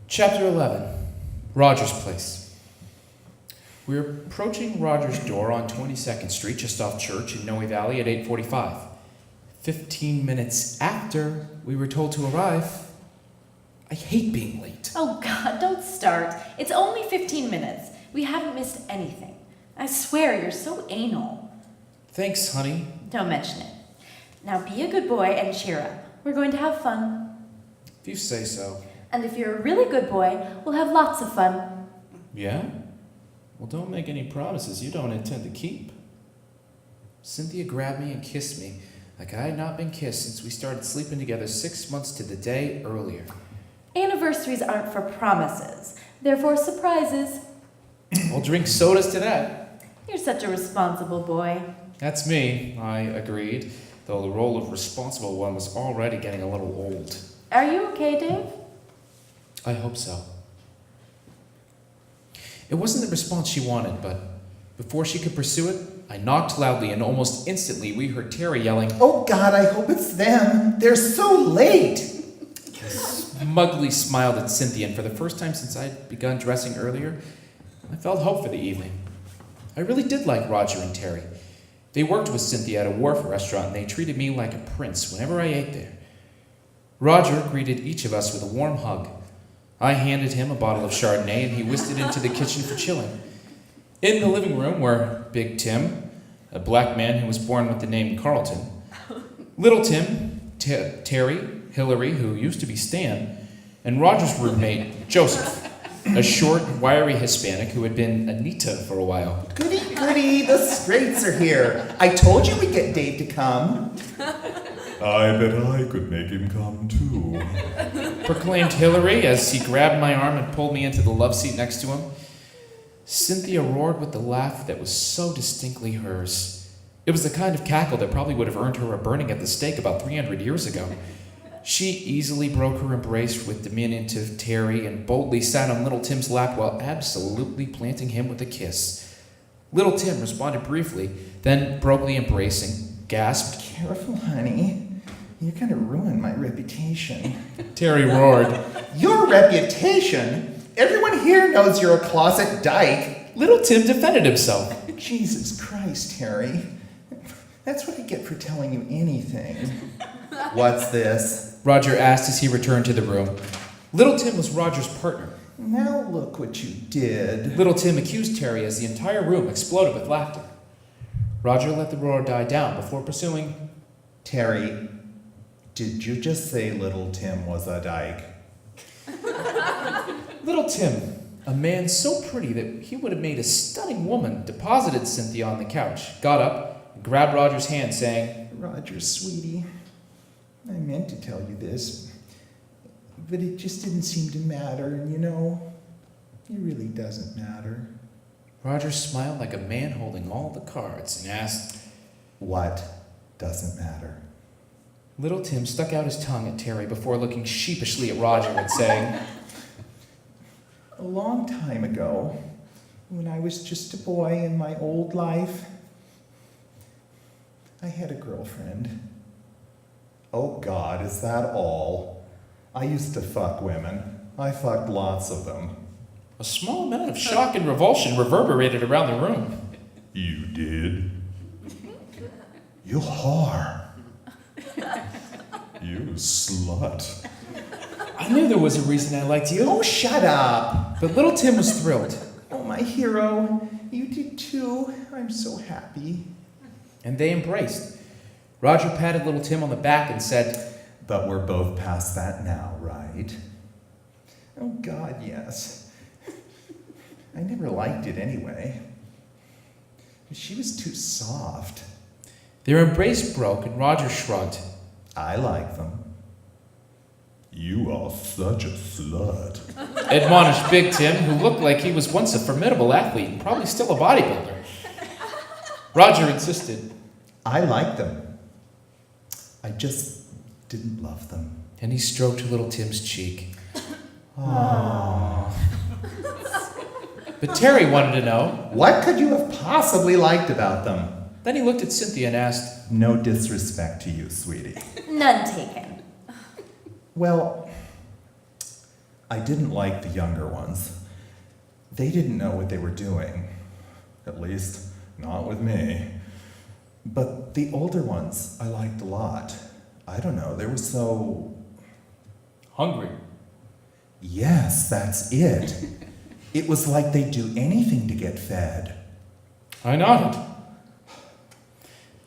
Chapter 11, Roger's Place. We're approaching Roger's door on 22nd Street, just off Church in Noe Valley at 8:45. 15 minutes after we were told to arrive. I hate being late. Oh God, don't start. It's only 15 minutes. We haven't missed anything. I swear, you're so anal. Thanks, honey. Don't mention it. Now be a good boy and cheer up. We're going to have fun. If you say so. And if you're a really good boy, we'll have lots of fun. Yeah? Well, don't make any promises you don't intend to keep. Cynthia grabbed me and kissed me like I had not been kissed since we started sleeping together 6 months to the day earlier. Anniversaries aren't for promises. They're for surprises. I'll drink sodas to that. You're such a responsible boy. That's me, I agreed, though the role of responsible one was already getting a little old. Are you okay, Dave? I hope so. It wasn't the response she wanted, but before she could pursue it, I knocked loudly, and almost instantly we heard Terry yelling, "Oh God, I hope it's them. They're so late." I smugly smiled at Cynthia, and for the first time since I'd begun dressing earlier, I felt hope for the evening. I really did like Roger and Terry. They worked with Cynthia at a wharf restaurant, and they treated me like a prince whenever I ate there. Roger greeted each of us with a warm hug. I handed him a bottle of Chardonnay, and he whisked it into the kitchen for chilling. In the living room were Big Tim, a black man who was born with the name Carlton, Little Tim, Terry, Hillary, who used to be Stan, and Roger's roommate, Joseph, a short, wiry Hispanic who had been Anita for a while. Goody, goody, the Straits are here. I told you we'd get Dave to come. I bet I could make him come too. Proclaimed Hillary as he grabbed my arm and pulled me into the love seat next to him. Cynthia roared with the laugh that was so distinctly hers. It was the kind of cackle that probably would have earned her a burning at the stake about 300 years ago. She easily broke her embrace with diminutive Terry and boldly sat on Little Tim's lap while absolutely planting him with a kiss. Little Tim responded briefly, then broke the embracing, gasped, "Careful, honey. You're gonna ruin my reputation." Terry roared, "Your reputation? Everyone here knows you're a closet dyke." Little Tim defended himself. Jesus Christ, Harry. That's what I get for telling you anything. "What's this?" Roger asked as he returned to the room. Little Tim was Roger's partner. "Now look what you did." Little Tim accused Terry as the entire room exploded with laughter. Roger let the roar die down before pursuing, "Terry, did you just say Little Tim was a dyke?" Little Tim, a man so pretty that he would have made a stunning woman, deposited Cynthia on the couch, got up, and grabbed Roger's hand, saying, "Roger, sweetie, I meant to tell you this, but it just didn't seem to matter, and you know, it really doesn't matter." Roger smiled like a man holding all the cards and asked, "What doesn't matter?" Little Tim stuck out his tongue at Terry before looking sheepishly at Roger and saying, "A long time ago, when I was just a boy in my old life, I had a girlfriend." "Oh God, is that all? I used to fuck women. I fucked lots of them." A small amount of shock and revulsion reverberated around the room. You did? "You whore." You slut. I knew there was a reason I liked you. "Oh, shut up." But Little Tim was thrilled. "Oh, my hero, you did too. I'm so happy." And they embraced. Roger patted Little Tim on the back and said, "But we're both past that now, right?" "Oh, God, yes. I never liked it anyway. She was too soft." Their embrace broke and Roger shrugged. "I like them." You are such a slut. Admonished Big Tim, who looked like he was once a formidable athlete and probably still a bodybuilder. Roger insisted. "I like them. I just didn't love them." And he stroked Little Tim's cheek. Aww. But Terry wanted to know. "What could you have possibly liked about them?" Then he looked at Cynthia and asked, "No disrespect to you, sweetie." None taken. "Well, I didn't like the younger ones. They didn't know what they were doing. At least, not with me. But the older ones I liked a lot. I don't know, they were so... Hungry. Yes, that's it. It was like they'd do anything to get fed. I nodded.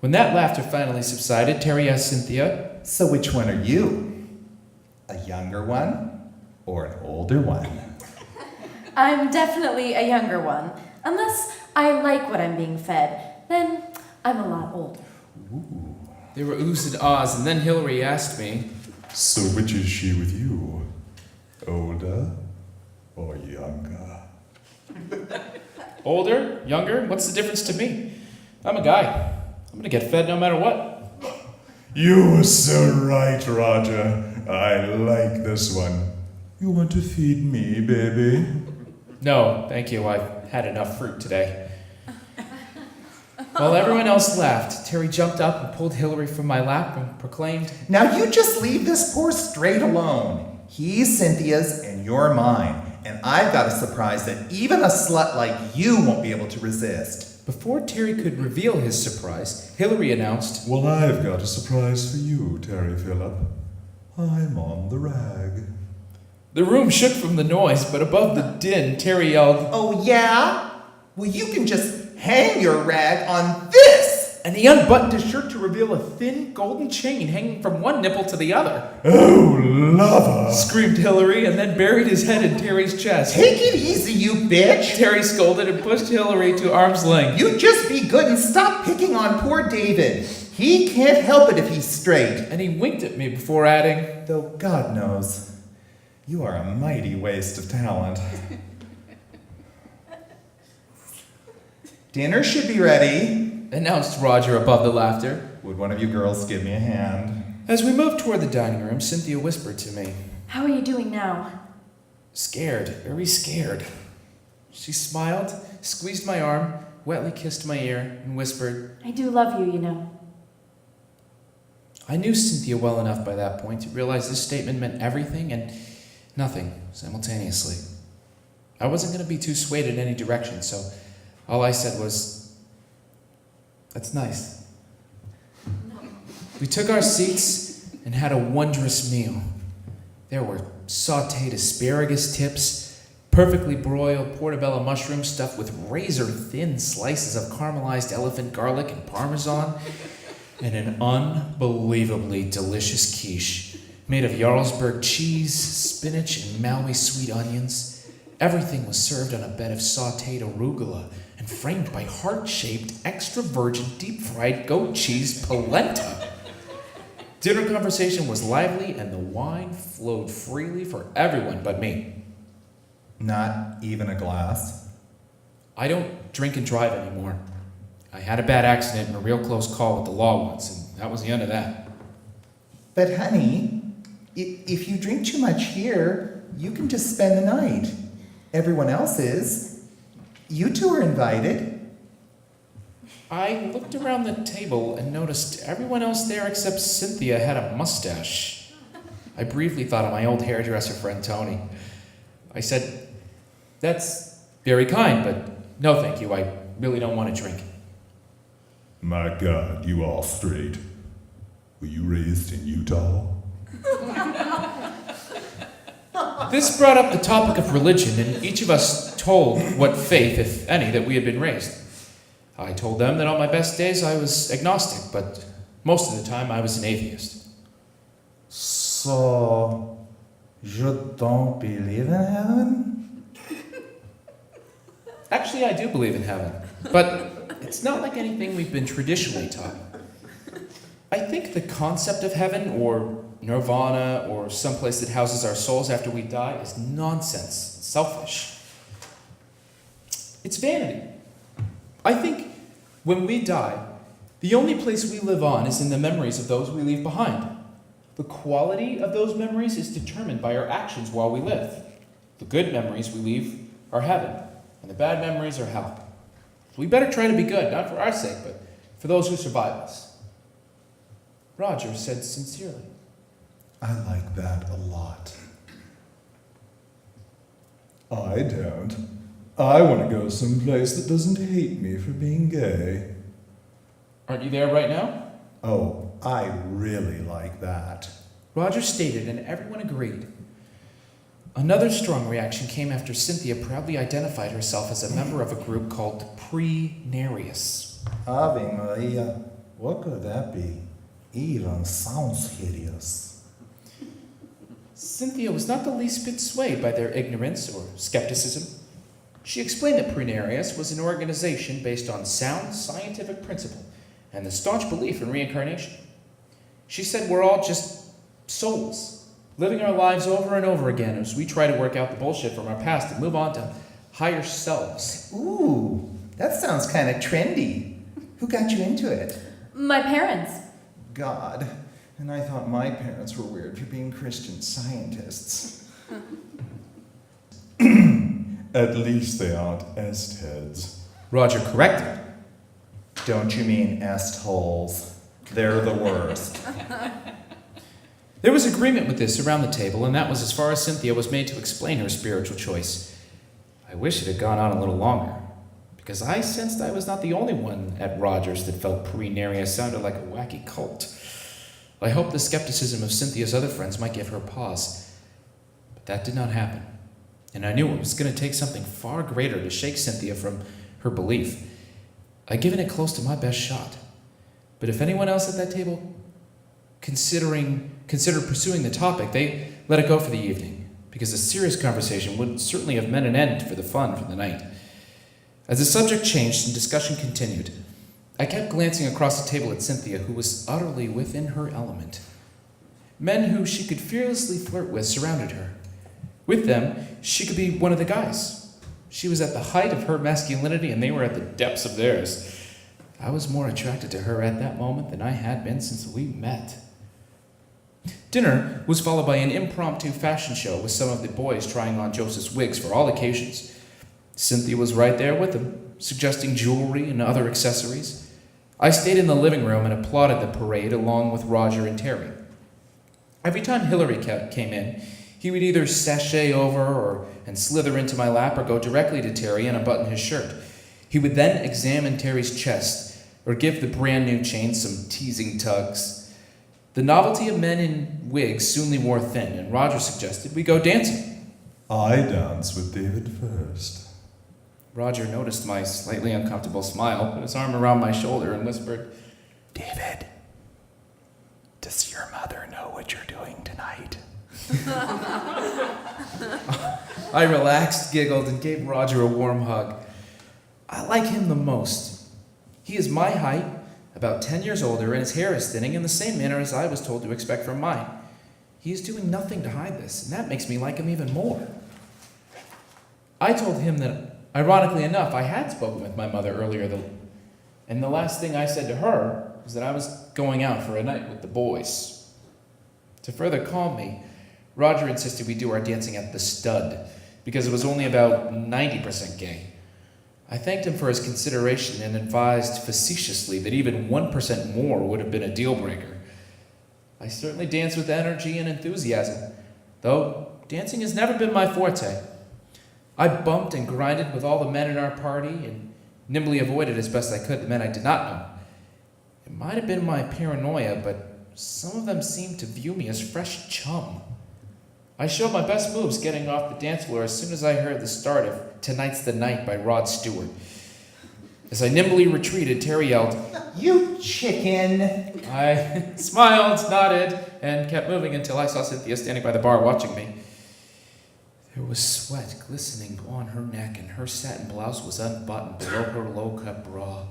When that laughter finally subsided, Terry asked Cynthia, So which one are you? A younger one or an older one? I'm definitely a younger one. Unless I like what I'm being fed, then I'm a lot older. Ooh. There were oohs and ahs, and then Hillary asked me, So which is she with you? Older or younger? older, younger, what's the difference to me? I'm a guy. I'm gonna get fed no matter what. You were so right, Roger. I like this one. You want to feed me, baby? No, thank you. I've had enough fruit today. While everyone else laughed, Terry jumped up and pulled Hillary from my lap and proclaimed, Now you just leave this poor straight alone. He's Cynthia's and you're mine. And I've got a surprise that even a slut like you won't be able to resist. Before Terry could reveal his surprise, Hillary announced, Well, I've got a surprise for you, Terry Phillip. I'm on the rag. The room shook from the noise, but above the din, Terry yelled, Oh yeah? Well, you can just hang your rag on this! and he unbuttoned his shirt to reveal a thin golden chain hanging from one nipple to the other. Oh, lover! Screamed Hillary and then buried his head in Terry's chest. Take it easy, you bitch! Terry scolded and pushed Hillary to arm's length. You just be good and stop picking on poor David. He can't help it if he's straight. And he winked at me before adding, Though God knows, you are a mighty waste of talent. Dinner should be ready. announced Roger above the laughter. Would one of you girls give me a hand? As we moved toward the dining room, Cynthia whispered to me, How are you doing now? Scared, very scared. She smiled, squeezed my arm, wetly kissed my ear, and whispered, I do love you, you know. I knew Cynthia well enough by that point to realize this statement meant everything and nothing simultaneously. I wasn't going to be too swayed in any direction, so all I said was, That's nice. We took our seats and had a wondrous meal. There were sautéed asparagus tips, perfectly broiled portobello mushrooms stuffed with razor-thin slices of caramelized elephant garlic and parmesan, and an unbelievably delicious quiche made of Jarlsberg cheese, spinach, and Maui sweet onions. Everything was served on a bed of sautéed arugula and framed by heart-shaped, extra-virgin, deep-fried goat cheese polenta. Dinner conversation was lively, and the wine flowed freely for everyone but me. Not even a glass? I don't drink and drive anymore. I had a bad accident and a real close call with the law once, and that was the end of that. But honey, if you drink too much here, you can just spend the night. Everyone else is. You two are invited. I looked around the table and noticed everyone else there except Cynthia had a mustache. I briefly thought of my old hairdresser friend Tony. I said, That's very kind, but no thank you, I really don't want to drink. My God, you all straight. Were you raised in Utah? This brought up the topic of religion, and each of us told what faith, if any, that we had been raised. I told them that on my best days I was agnostic, but most of the time I was an atheist. So, you don't believe in heaven? Actually, I do believe in heaven, but it's not like anything we've been traditionally taught. I think the concept of heaven, or nirvana, or someplace that houses our souls after we die, is nonsense, it's selfish. It's vanity. I think when we die, the only place we live on is in the memories of those we leave behind. The quality of those memories is determined by our actions while we live. The good memories we leave are heaven, and the bad memories are hell. We better try to be good, not for our sake, but for those who survive us. Roger said sincerely. I like that a lot. I don't. I want to go someplace that doesn't hate me for being gay. Aren't you there right now? Oh, I really like that. Roger stated, and everyone agreed. Another strong reaction came after Cynthia proudly identified herself as a member of a group called Pre-Narius. Ave Maria, what could that be? Even sounds hideous. Cynthia was not the least bit swayed by their ignorance or skepticism. She explained that Pre-Narius was an organization based on sound scientific principle and the staunch belief in reincarnation. She said we're all just souls, living our lives over and over again as we try to work out the bullshit from our past and move on to higher selves. Ooh, that sounds kind of trendy. Who got you into it? My parents. God. And I thought my parents were weird for being Christian scientists. At least they aren't est-heads. Roger corrected. Don't you mean est-holes? They're the worst. There was agreement with this around the table, and that was as far as Cynthia was made to explain her spiritual choice. I wish it had gone on a little longer, because I sensed I was not the only one at Rogers that felt Pre-Narius sounded like a wacky cult. I hoped the skepticism of Cynthia's other friends might give her pause, but that did not happen, and I knew it was going to take something far greater to shake Cynthia from her belief. I'd given it close to my best shot, but if anyone else at that table considered pursuing the topic, they let it go for the evening, because a serious conversation would certainly have meant an end for the fun for the night. As the subject changed and discussion continued, I kept glancing across the table at Cynthia, who was utterly within her element. Men who she could fearlessly flirt with surrounded her. With them, she could be one of the guys. She was at the height of her masculinity, and they were at the depths of theirs. I was more attracted to her at that moment than I had been since we met. Dinner was followed by an impromptu fashion show with some of the boys trying on Joseph's wigs for all occasions. Cynthia was right there with them, suggesting jewelry and other accessories. I stayed in the living room and applauded the parade along with Roger and Terry. Every time Hillary came in, he would either sashay over and slither into my lap or go directly to Terry and unbutton his shirt. He would then examine Terry's chest or give the brand new chain some teasing tugs. The novelty of men in wigs soon wore thin, and Roger suggested we go dancing. I dance with David first. Roger noticed my slightly uncomfortable smile, put his arm around my shoulder, and whispered, David, does your mother know what you're doing tonight? I relaxed, giggled, and gave Roger a warm hug. I like him the most. He is my height, about 10 years older, and his hair is thinning in the same manner as I was told to expect from mine. He is doing nothing to hide this, and that makes me like him even more. I told him that, ironically enough, I had spoken with my mother earlier, and the last thing I said to her was that I was going out for a night with the boys. To further calm me, Roger insisted we do our dancing at the Stud, because it was only about 90% gay. I thanked him for his consideration and advised facetiously that even 1% more would have been a deal breaker. I certainly danced with energy and enthusiasm, though dancing has never been my forte. I bumped and grinded with all the men in our party and nimbly avoided as best I could the men I did not know. It might have been my paranoia, but some of them seemed to view me as fresh chum. I showed my best moves getting off the dance floor as soon as I heard the start of Tonight's the Night by Rod Stewart. As I nimbly retreated, Terry yelled, You chicken! I smiled, nodded, and kept moving until I saw Cynthia standing by the bar watching me. There was sweat glistening on her neck, and her satin blouse was unbuttoned below her low-cut bra,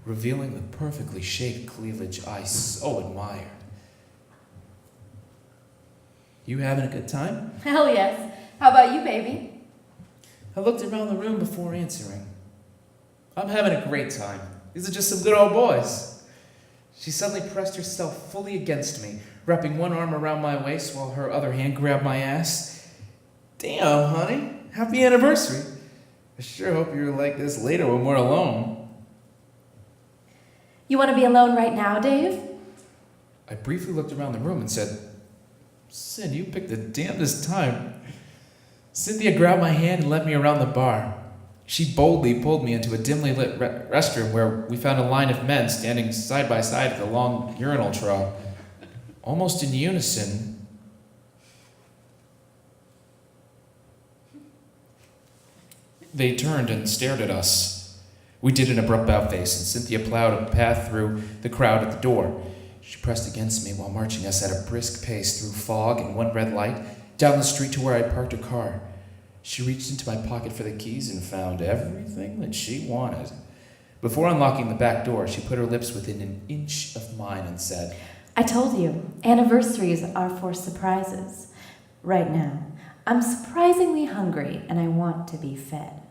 revealing the perfectly shaped cleavage I so admired. You having a good time? Hell yes. How about you, baby? I looked around the room before answering. I'm having a great time. These are just some good old boys. She suddenly pressed herself fully against me, wrapping one arm around my waist while her other hand grabbed my ass. Damn, honey. Happy anniversary. I sure hope you're like this later when we're alone. You want to be alone right now, Dave? I briefly looked around the room and said, Cyn, you picked the damnedest time. Cynthia grabbed my hand and led me around the bar. She boldly pulled me into a dimly lit restroom where we found a line of men standing side by side at the long urinal trough. Almost in unison, they turned and stared at us. We did an abrupt about-face, and Cynthia plowed a path through the crowd at the door. She pressed against me while marching us at a brisk pace through fog and one red light, down the street to where I parked her car. She reached into my pocket for the keys and found everything that she wanted. Before unlocking the back door, she put her lips within an inch of mine and said, I told you, anniversaries are for surprises. Right now, I'm surprisingly hungry and I want to be fed.